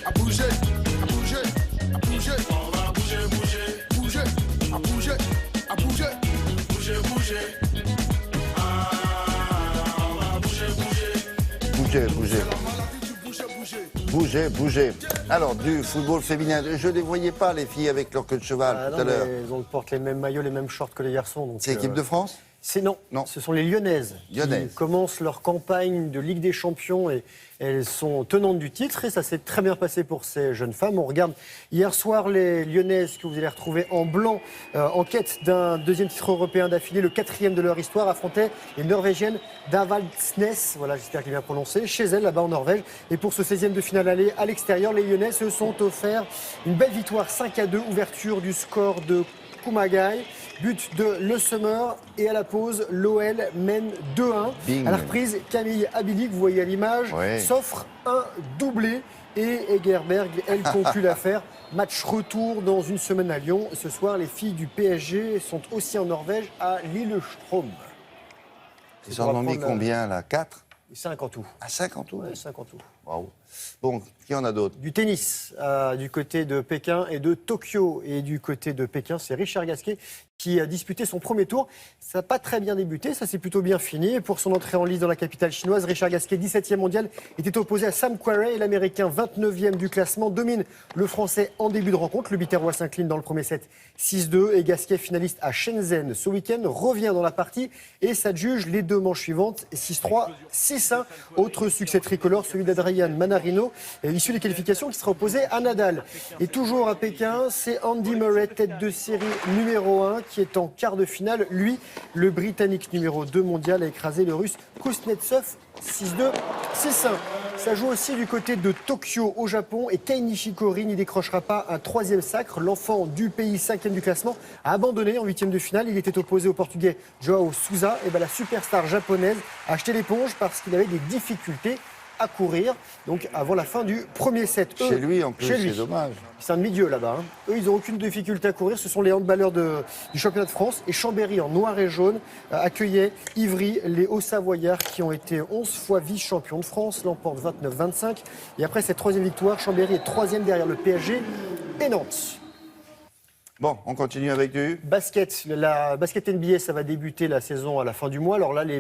à bouger, à bouger, à bouger. On va bouger, bouger, bouger, à bouger, à bouger, bouger, bouger. Ah, on va bouger, bouger. Bouger, bouger. C'est la maladie du bouger, bouger. Bouger, bouger. Alors, du football féminin, je ne les voyais pas, les filles, avec leur queue de cheval, tout à l'heure. Elles portent les mêmes maillots, les mêmes shorts que les garçons. C'est l'équipe de France? Non, Non. ce sont les Lyonnaises qui commencent leur campagne de Ligue des Champions et elles sont tenantes du titre et ça s'est très bien passé pour ces jeunes femmes. On regarde hier soir les Lyonnaises que vous allez retrouver en blanc en quête d'un deuxième titre européen d'affilée, le 4e de leur histoire, affrontaient les Norvégiennes d'Avaldsnes, voilà, j'espère qu'il est bien prononcé, chez elles là-bas en Norvège. Et pour ce 16e de finale aller à l'extérieur, les Lyonnaises se sont offerts une belle victoire 5-2, ouverture du score de Kumagai, but de Le Sommer et à la pause, l'OL mène 2-1. Bing. À la reprise, Camille Abili, que vous voyez à l'image, s'offre un doublé et Egerberg, elle conclut l'affaire. Match retour dans une semaine à Lyon. Ce soir, les filles du PSG sont aussi en Norvège à Lillestrøm. Ils en ont mis combien là? 4? 5 en tout. Ah, 5 en tout? Ouais, 5 en tout. Bravo. Bon, qui en a d'autres? Du tennis, du côté de Pékin et de Tokyo. Et du côté de Pékin, c'est Richard Gasquet qui a disputé son premier tour. Ça n'a pas très bien débuté, ça s'est plutôt bien fini. Et pour son entrée en lice dans la capitale chinoise, Richard Gasquet, 17e mondial, était opposé à Sam Querrey. L'Américain, 29e du classement, domine le Français en début de rencontre. Le Biterrois s'incline dans le premier set 6-2. Et Gasquet, finaliste à Shenzhen ce week-end, revient dans la partie et s'adjuge les deux manches suivantes, 6-3, 6-1. Autre succès tricolore, celui d'Adrian Manarino, issu des qualifications, qui sera opposé à Nadal. Et toujours à Pékin, c'est Andy Murray, tête de série numéro 1, qui est en quart de finale. Lui, le Britannique numéro 2 mondial, a écrasé le Russe Kuznetsov 6-2, 6-1. Ça joue aussi du côté de Tokyo au Japon et Kei Nishikori n'y décrochera pas un 3e sacre. L'enfant du pays 5e du classement a abandonné en 8e de finale. Il était opposé au Portugais Joao Sousa. Et la superstar japonaise a jeté l'éponge parce qu'il avait des difficultés à courir, donc avant la fin du premier set. Chez lui en plus, c'est dommage. C'est un demi-dieu là-bas. Eux, ils n'ont aucune difficulté à courir. Ce sont les handballeurs du championnat de France. Et Chambéry, en noir et jaune, accueillait Ivry, les Hauts-Savoyards, qui ont été 11 fois vice-champions de France, l'emportent 29-25. Et après cette 3e victoire, Chambéry est 3e derrière le PSG et Nantes. Bon, on continue avec du basket. La basket NBA, ça va débuter la saison à la fin du mois. Alors là, les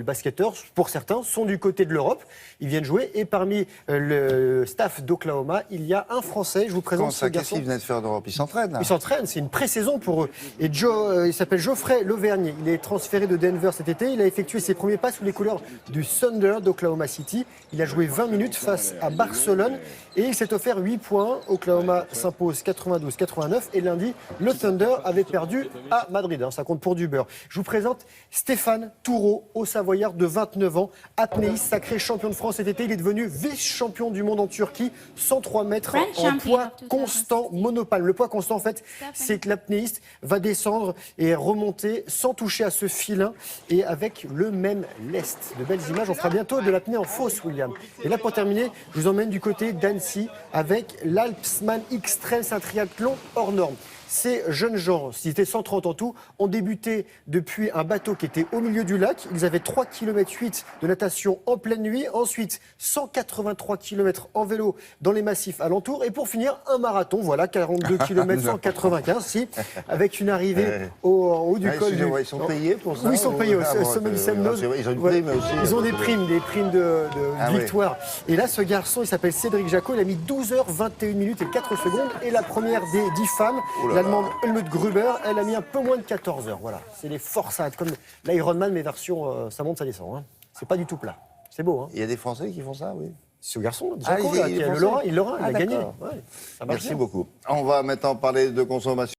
basketteurs, pour certains, sont du côté de l'Europe. Ils viennent jouer. Et parmi le staff d'Oklahoma, il y a un Français. Je vous présente ce garçon. Qu'est-ce qu'il venait de faire d'Europe? Il s'entraîne. Il s'entraîne. C'est une pré-saison pour eux. Et il s'appelle Geoffrey Lauvergne. Il est transféré de Denver cet été. Il a effectué ses premiers pas sous les couleurs du Thunder d'Oklahoma City. Il a joué 20 minutes face à Barcelone. Et il s'est offert 8 points. Oklahoma s'impose 92-89. Et lundi, le Thunder avait perdu à Madrid. Ça compte pour du beurre. Je vous présente Stéphane Toureau, au Savoyard de 29 ans, apnéiste, sacré champion de France cet été. Il est devenu vice-champion du monde en Turquie, 103 mètres en poids constant monopalme. Le poids constant, en fait, c'est que l'apnéiste va descendre et remonter sans toucher à ce filin et avec le même lest. De belles images. On fera bientôt de l'apnée en fosse, William. Et là, pour terminer, je vous emmène du côté d'Annecy avec l'Alpsman X-Trail, c'est un triathlon hors norme. Ces jeunes gens, s'ils étaient 130 en tout, ont débuté depuis un bateau qui était au milieu du lac. Ils avaient 3,8 km de natation en pleine nuit. Ensuite, 183 km en vélo dans les massifs alentours. Et pour finir, un marathon. Voilà, 42 km 195, si, avec une arrivée en haut du col. Ils sont payés pour ça? Oui, ils sont payés au sommet du Semnoz. Ils ont une prime aussi. Ils ont des primes de victoire. Et là, ce garçon, il s'appelle Cédric Jacot. Il a mis 12h21 minutes et 4 secondes. Et la première des 10 femmes, l'Allemande Helmut Gruber, elle a mis un peu moins de 14 heures. Voilà, c'est les forçades, comme l'Ironman, mais version ça monte, ça descend. Hein. C'est pas du tout plat. C'est beau. Hein. Il y a des Français qui font ça, oui. Ce garçon, Jacot, il a gagné. Ouais, Merci beaucoup. On va maintenant parler de consommation.